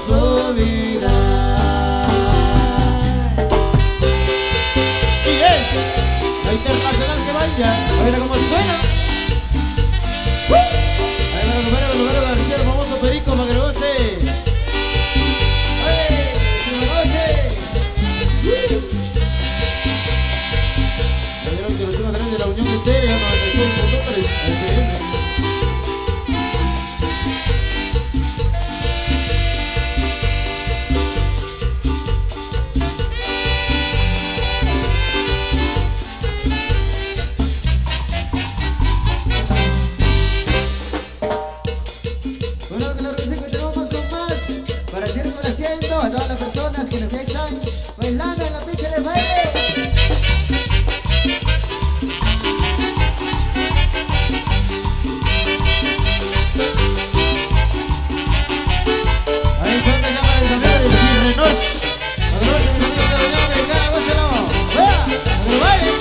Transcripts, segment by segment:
su vida. Y es la internacional que vaya. A ver cómo suena. Ahí va a recuperar el lugar del arquero famoso Perico para que lo goce. ¡Ay! ¡Que lo goce! La dirección a través de la unión de ustedes, 96.3. A todas las personas que nos están bailando en la pista de baile. Ahí está la cámara de sonido de Sirrenos. Adelante, mi amigo de la Unión Americana, gócelo. ¡Vea! ¡A que baile!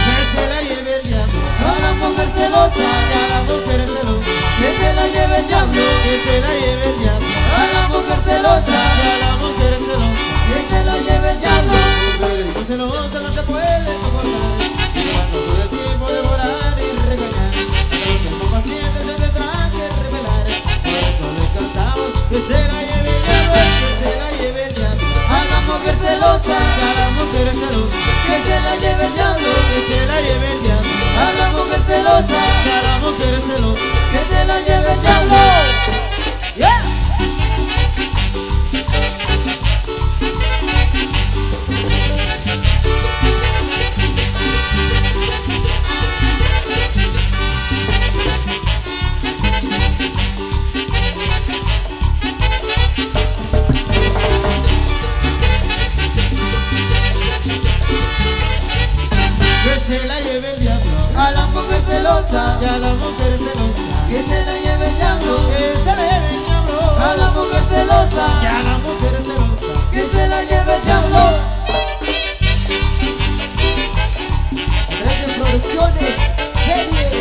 Que se la lleve el diablo a la mujer celosa, y a la mujer celosa. Que se la lleve el diablo, que se la lleve el diablo a la mujer celosa, y a la mujer celosa. Que se la lleve el diablo. Mujer celosa no se puede soportar, llevando todo el tiempo devorar y regañar. Pero el tiempo paciente se tendrá que revelar. Por eso le cantamos que se la lleve el diablo, que se la lleve el diablo a la mujer celosa, y a la mujer celosa. Que se la lleve el diablo, que se la lleve el diablo a la mujer celosa, y a la mujer celosa. Que se la lleve el diablo. Yeah. Que se la lleve el diablo a la mujer celosa, y a la mujer celosa. Que se la lleve el diablo, que se la lleve el diablo a la mujer celosa, y a la mujer celosa. Que se la lleve el diablo. A través de producciones, series.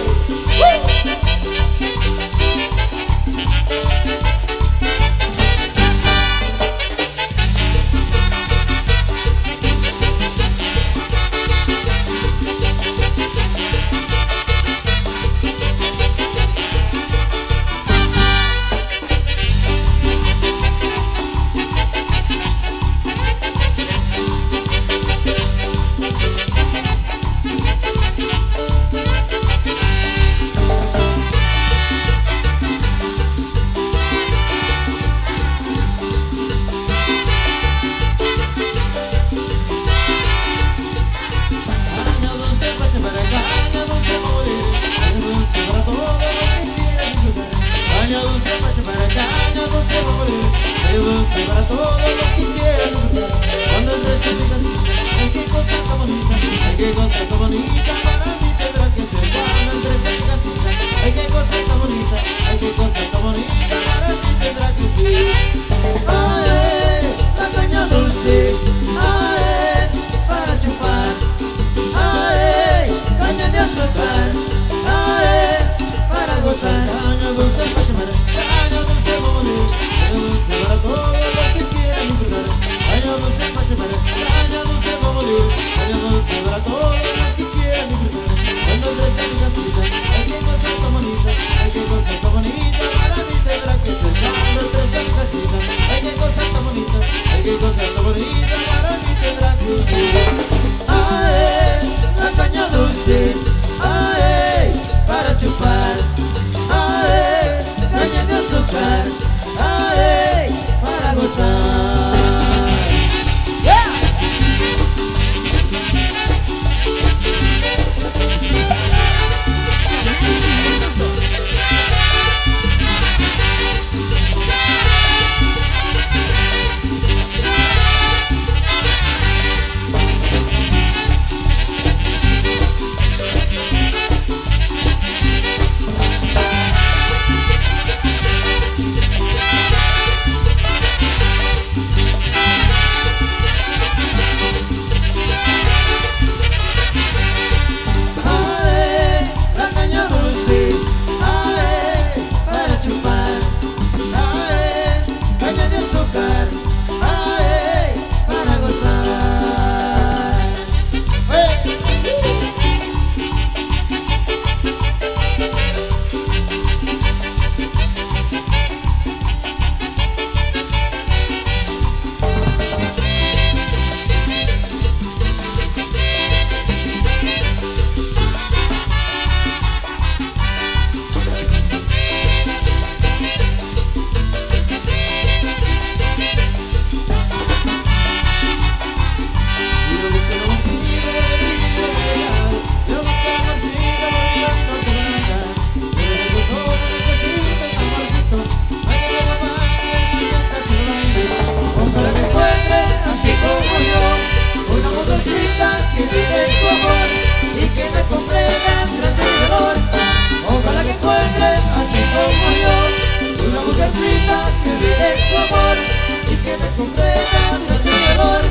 comprendas el mi dolor.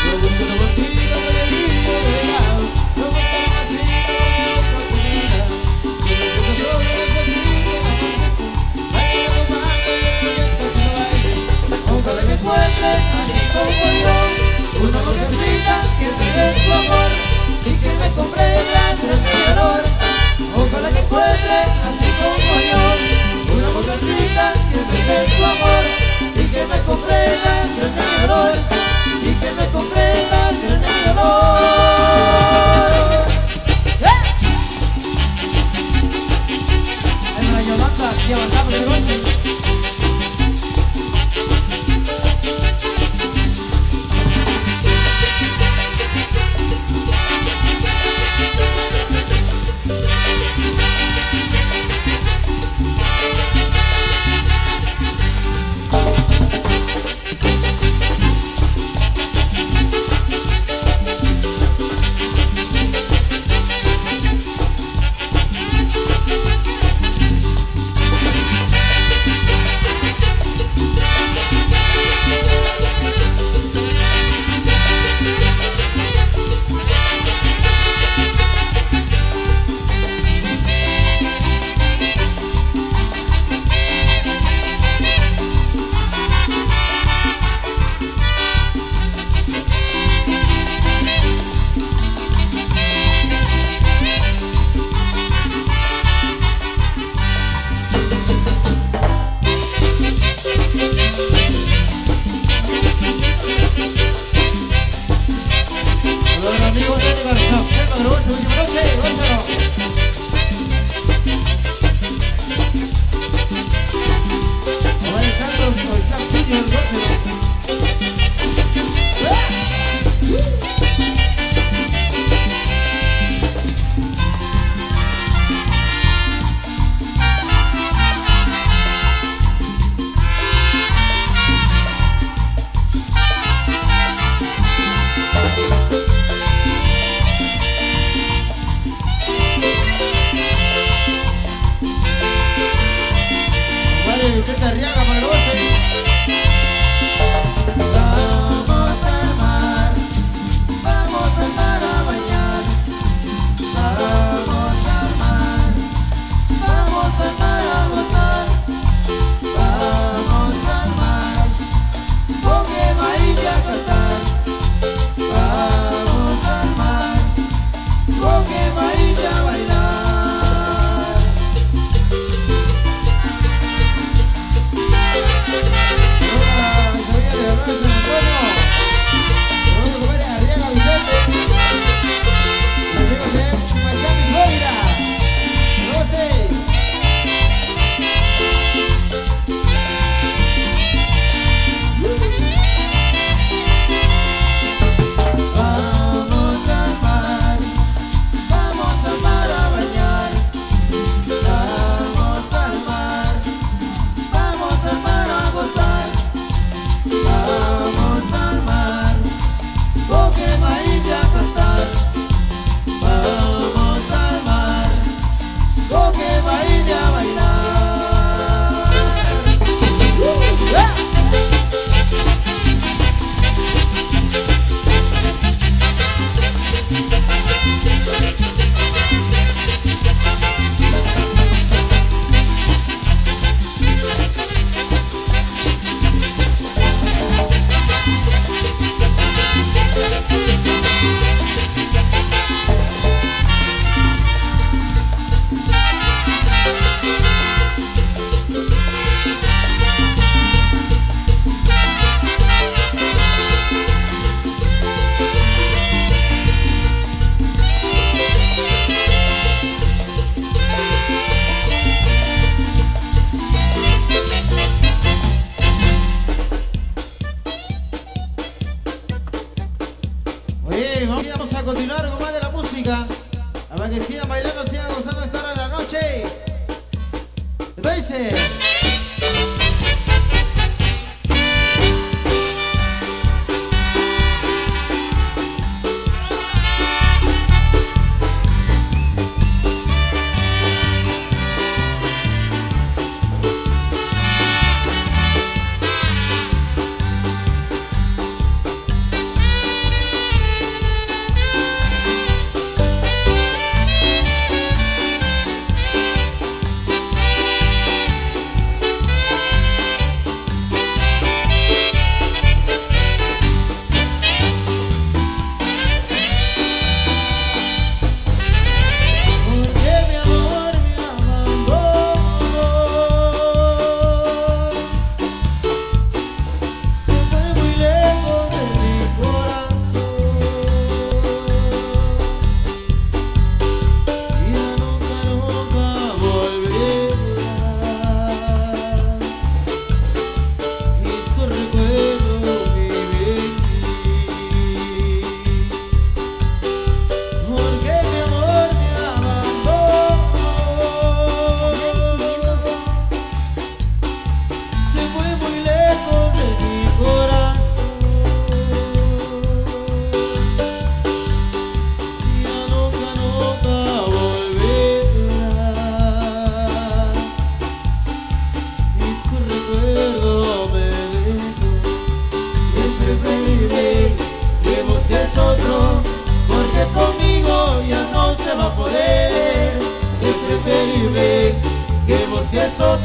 Yo busco una bolsita que le digo de lado, no busco una masita con mi otra comida. Yo me pongo sobre el cosito, baila tomando y el viento que no baile. Ojalá que encuentre así como yo, una mujercita que me dé su amor y que me comprenda entre mi dolor. Ojalá que encuentre así como yo, una mujercita que me dé su amor y que me comprenda entre mi dolor, y que me comprenda entre mi dolor. Hay una Yolanda y avanzamos de golpe. Vamos a continuar con más de la música. Para que sigan bailando, sigan gozando esta hora de la noche. Dice.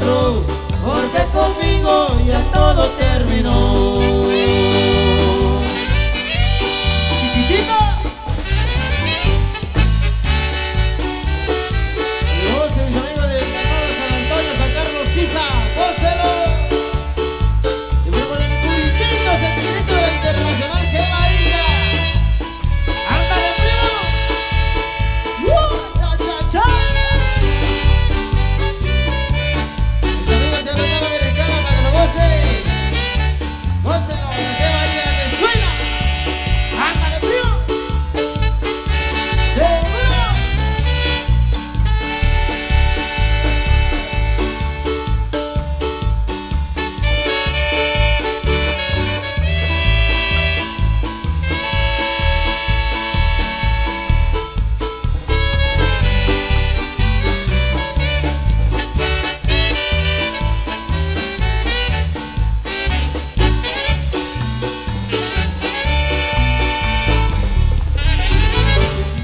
otro, porque conmigo ya todo terminó. Chiquitita. Gócelo, mis amigos de San Antonio, San Carlos, Sisa, gócelo. Y voy con el puritito sentimiento del internacional, ¡qué maravilla! ¡Ándale, primo! ¡Cha, cha, cha! Mis amigos de la República Dominicana, para que lo gocen. Gócelo, ¡qué maravilla que suena! ¡Ándale, primo! ¡Seguro!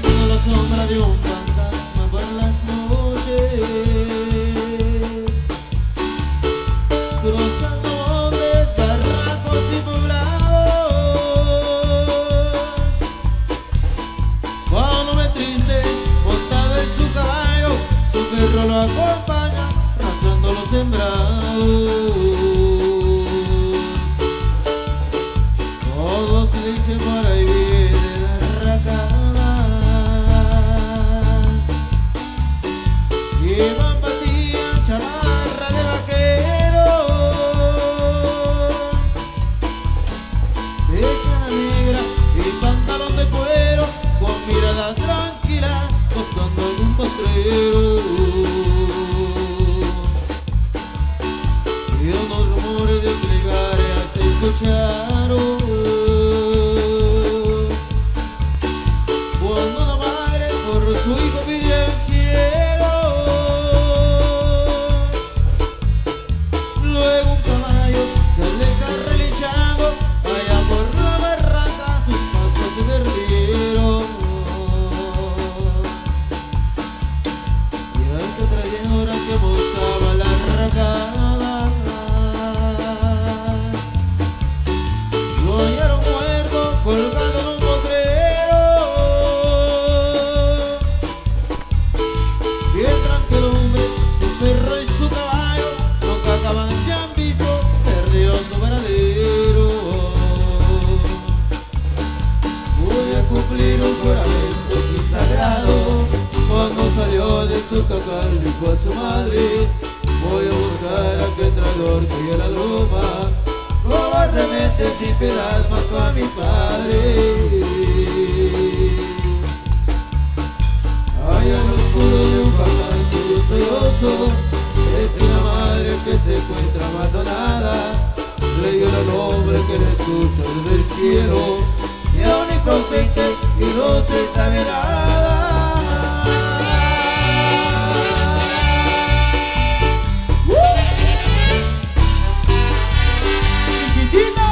Como la sombra de un fantasma por las noches, cruzando montes, barrancos y poblados. Cuando me triste, montado en su caballo, su perro lo acompaña, arrastrando los sembrados. Todos dicen por ahí vienen arracadas, llevan batía, chamarra de vaquero, pechera negra y pantalón de cuero, con mirada tranquila, buscando algún postrero. Y unos rumores de plegaria se escucharon cuando una madre por su hijo pidió el cielo. Luego un caballo se aleja relinchando, allá por la barranca sus pasos se perdieron. Y a esta traidora que buscaba la arracada, lo hallaron muerto, colgado en un potrero. Mientras que el hombre, su perro y su caballo nunca jamás se han visto, perdidos su paradero. Voy a cumplir un juramento muy sagrado. Cuando salió de su cacal dijo a su madre: voy a buscar a aquel traidor que dio la loma, cobardemente sin piedad mató a mi padre. Allá en lo oscuro de un cansancio sollozo, es que la madre que se encuentra abandonada le dio el nombre que le escucha desde el cielo, y aún inconsciente y no se sabe nada. Chiquitita.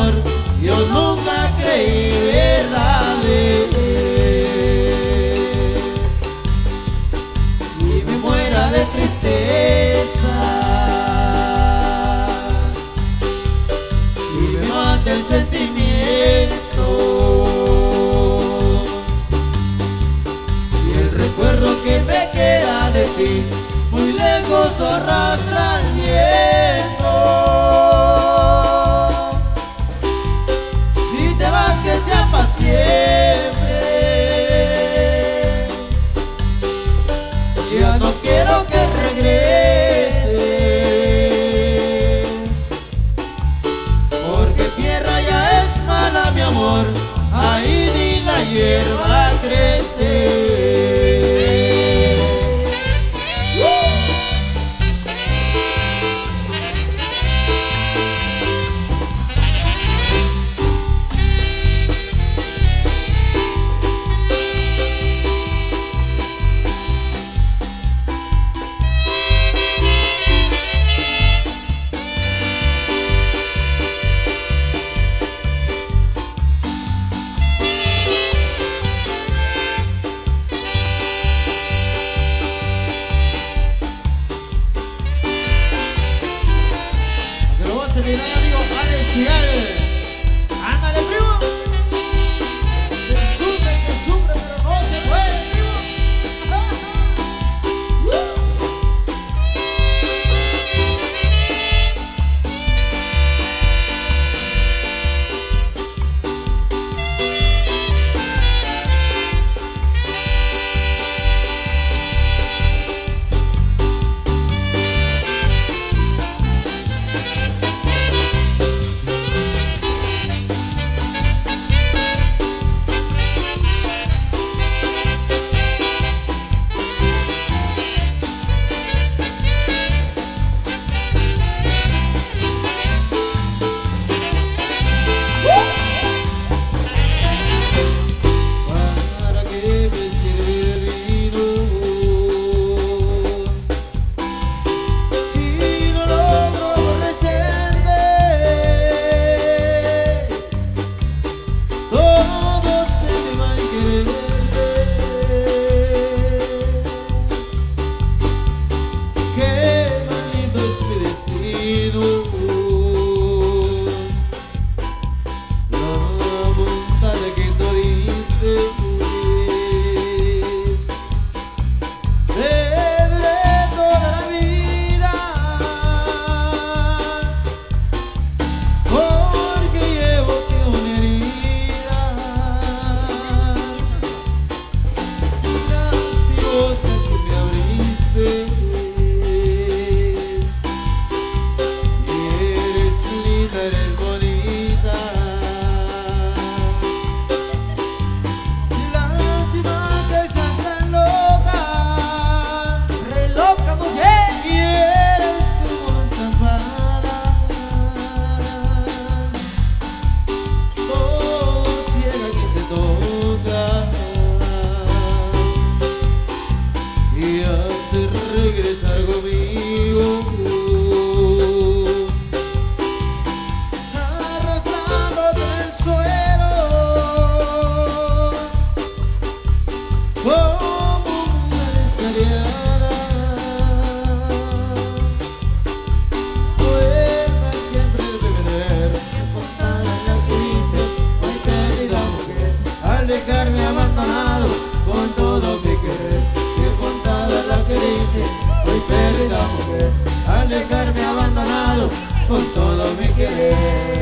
amor yo nunca creí verdades y me muera de tristeza y me mata el sentimiento y el recuerdo que me queda de ti muy lejos arrastra el viento. Si te vas que sea para siempre, ya no quiero que regreses, porque tierra ya es mala mi amor, ahí ni la hierba crece. Mi gran amigo Alex Cigal. Ándale, primo. Se sufre, pero no se puede, primo. Dejarme abandonado con todo mi querer, qué contada la que dice, hoy perdida mujer, al dejarme abandonado con todo mi querer.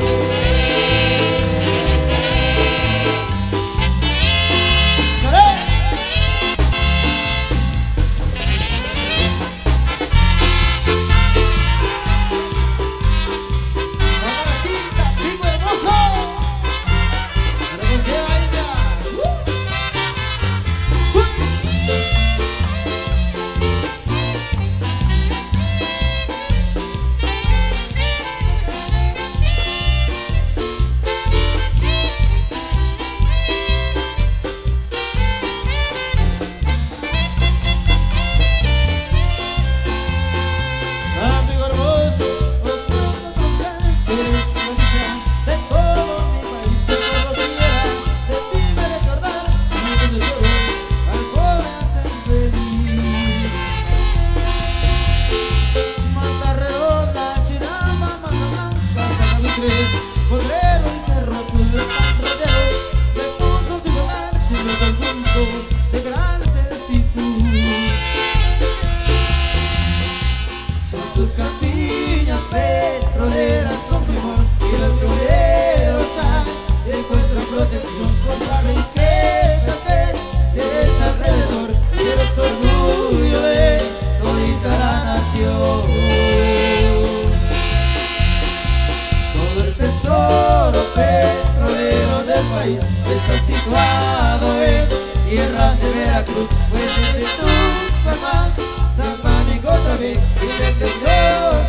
y desde yo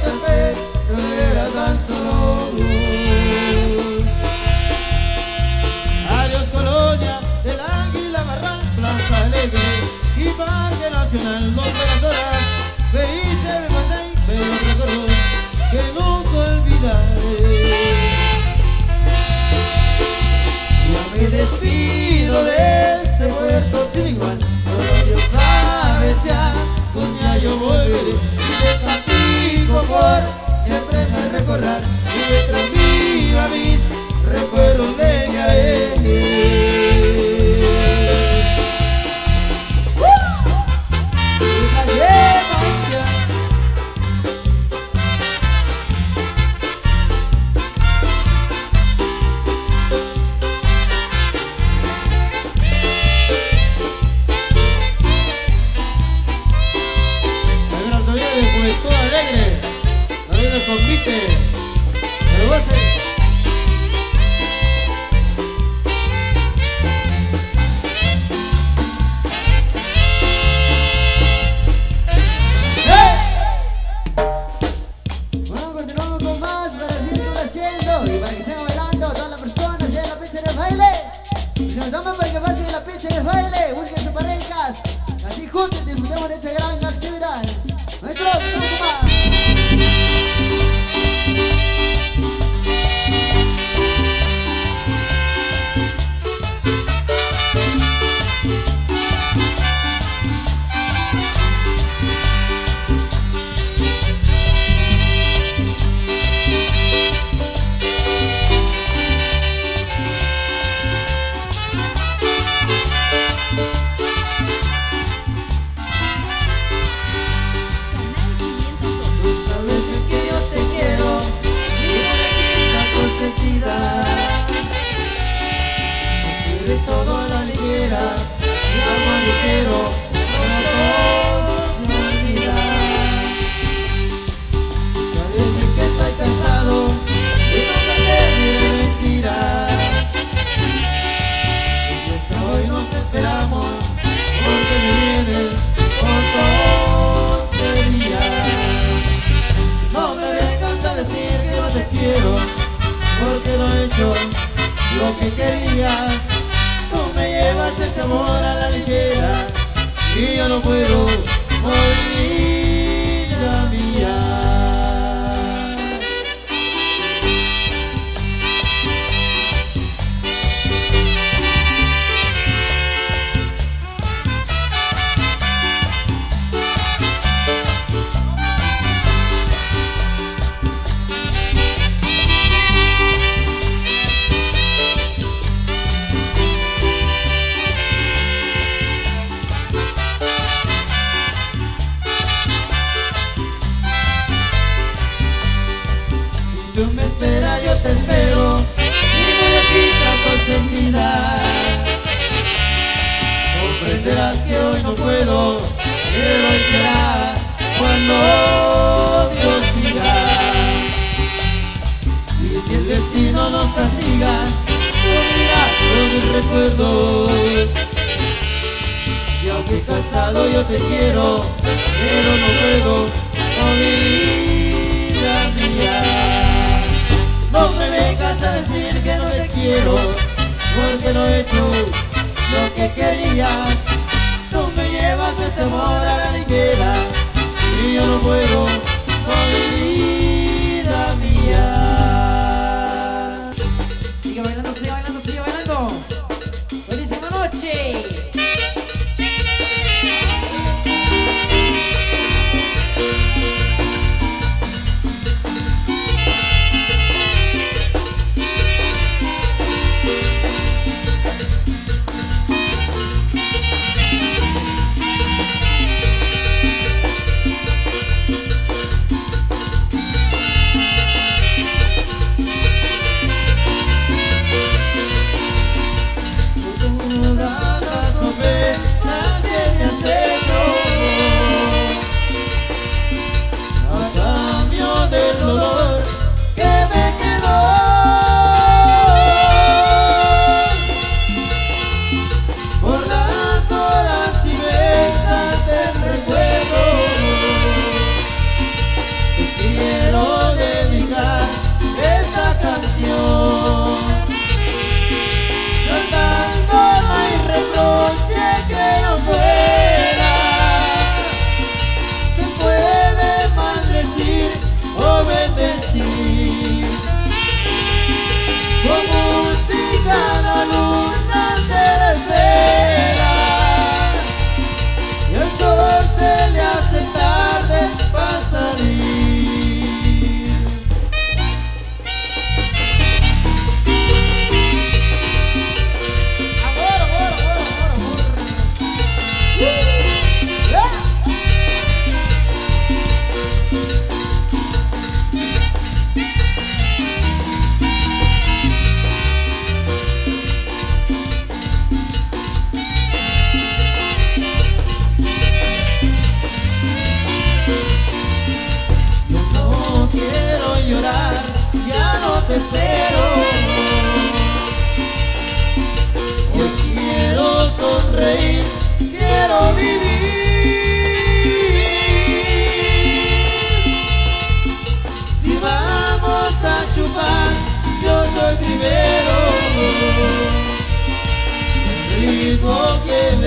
tal vez no era tan solo luz. Adiós Colonia del Águila, Barran, Plaza Alegre y Parque Nacional, dos buenas horas, felices me pasé, bellos recuerdos que nunca olvidaré. Ya me despido de este puerto sin igual, solo Dios sabe si algún día yo volveré. Y de Tampico por siempre me recordar, y mientras viva mis recuerdos leñaré. Juventud Alegre, no viene convite, pero goce. Bueno, continuamos con más para seguir haciendo y para que sigan bailando todas las personas en la pista de baile. Y se nos llaman para que pasen en la pista de baile, busquen sus parejas, así juntos disfrutemos de esta gran actividad. Maestro, continuamos con más. Eres todo a la ligera, mi amor ligero, como todo se olvida. Sabes que estoy cansado y no me de mentiras. Y hasta hoy nos esperamos porque me vienes con tonterías. No me vengas a decir que no te quiero, porque no he hecho lo que querías. Tú me llevas este amor a la ligera y yo no puedo morir, vida mía. Tú me esperas, yo te espero, y muñequita consentida. Comprenderás que hoy no puedo, pero hoy será cuando Dios diga. Y si el destino nos castiga, tú miras con mis recuerdos. Y aunque casado yo te quiero, pero no puedo, oh mi vida mía. No me vengas a decir que no te quiero, porque no he hecho lo que querías. Tú me llevas este amor a la ligera y yo no puedo con mi vida mía. Sigue bailando, sigue bailando, sigue bailando. Buenísima noche.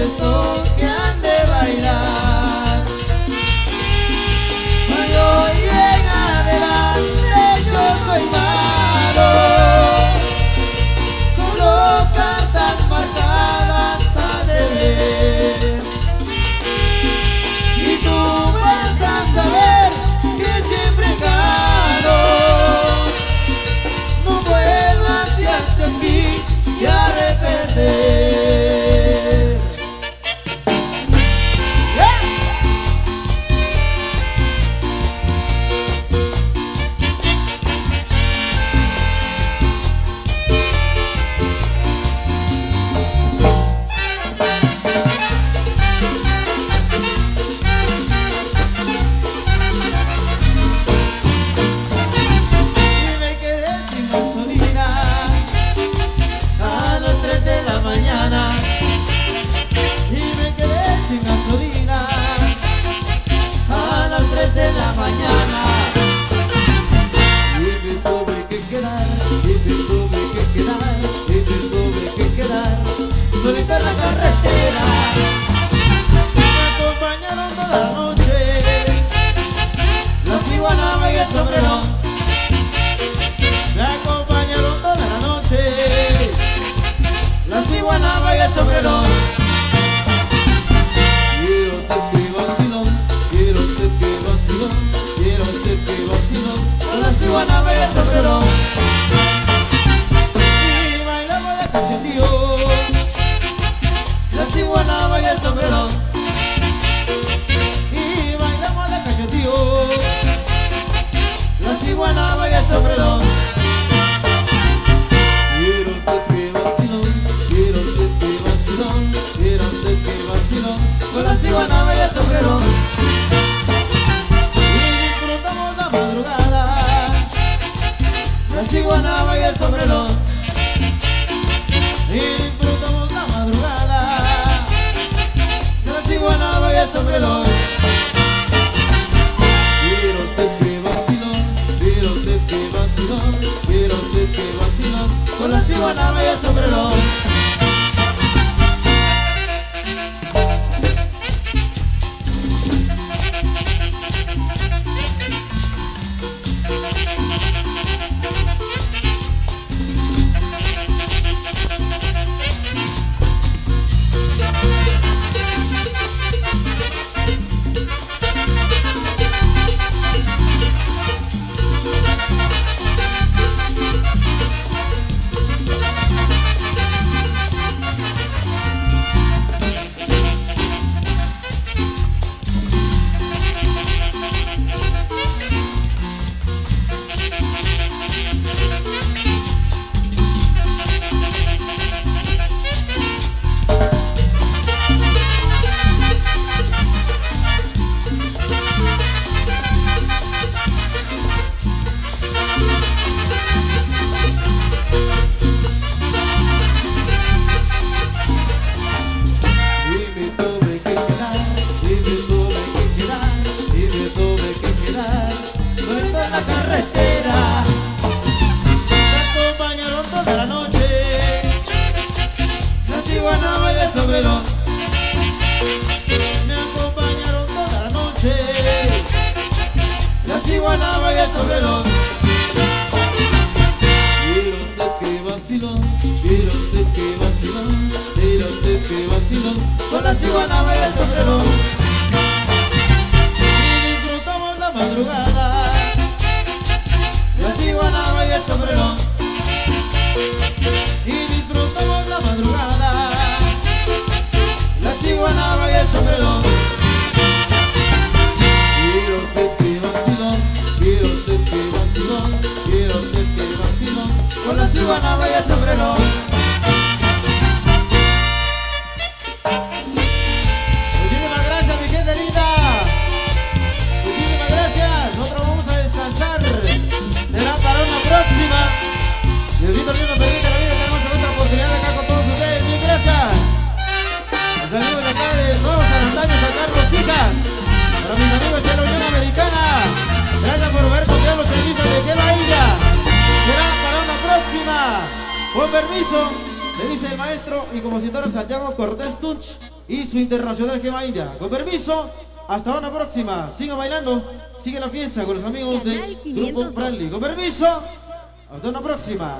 esto que han de bailar. De hoy en adelante yo soy malo, solo cartas marcadas ha de ver. Y tú vas a saber que siempre gano. No vuelvas hacia aquí y a repetir. Solita en la carretera, me acompañaron toda la noche la ciguanaba y el sombrero. Me acompañaron toda la noche la ciguanaba y el sombrero. Quiero ser que vacilón, quiero ser que vacilón, quiero ser que vacilón con la ciguanaba y el sombrero. Y bailamos de cachetío la ciguanaba y el sombrero. Y bailamos de cachetío la ciguanaba y el sombrero. Quiero ser que vacilón, quiero ser que vacilón, quiero ser que vacilón con la ciguanaba y el sombrero. Y disfrutamos la madrugada la ciguanaba y el sombrero. Y disfrutamos la madrugada la ciguanaba y el sombrero. Quiero ser que vacilón, quiero ser que vacilón, quiero ser que vacilón con la ciguanaba y el sombrero. Me acompañaron toda la noche la ciguanaba y el sombrero. Quiero ser que vacilón, quiero ser que vacilón, quiero ser que vacilón con la ciguanaba y el sombrero. Y disfrutamos la madrugada la ciguanaba y el sombrero. Y disfrutamos la madrugada la ciguanaba y el sombrero. Quiero ser que vacilón, quiero ser que vacilón, quiero ser que vacilón con la ciguanaba y el sombrero. Muchísimas gracias, mi gente linda. Muchísimas gracias. Nosotros vamos a descansar. Será para una próxima. Diosito mío nos permite la vida. Tenemos otra oportunidad acá con todos ustedes. Muchas gracias. Saludos de acá de Nuevos Arandaños a Carlos Hijas. Para mis amigos de la Unión Americana. Gracias por haber copiado los servicios de Que Bahía. Será para una próxima. Con permiso, le dice el maestro y compositor Santiago Cortés Tunch. y su internacional Gema India. Con permiso, hasta una próxima. Sigan bailando, sigue la fiesta con los amigos Canal del 502. Grupo Bradley. Con permiso, hasta una próxima.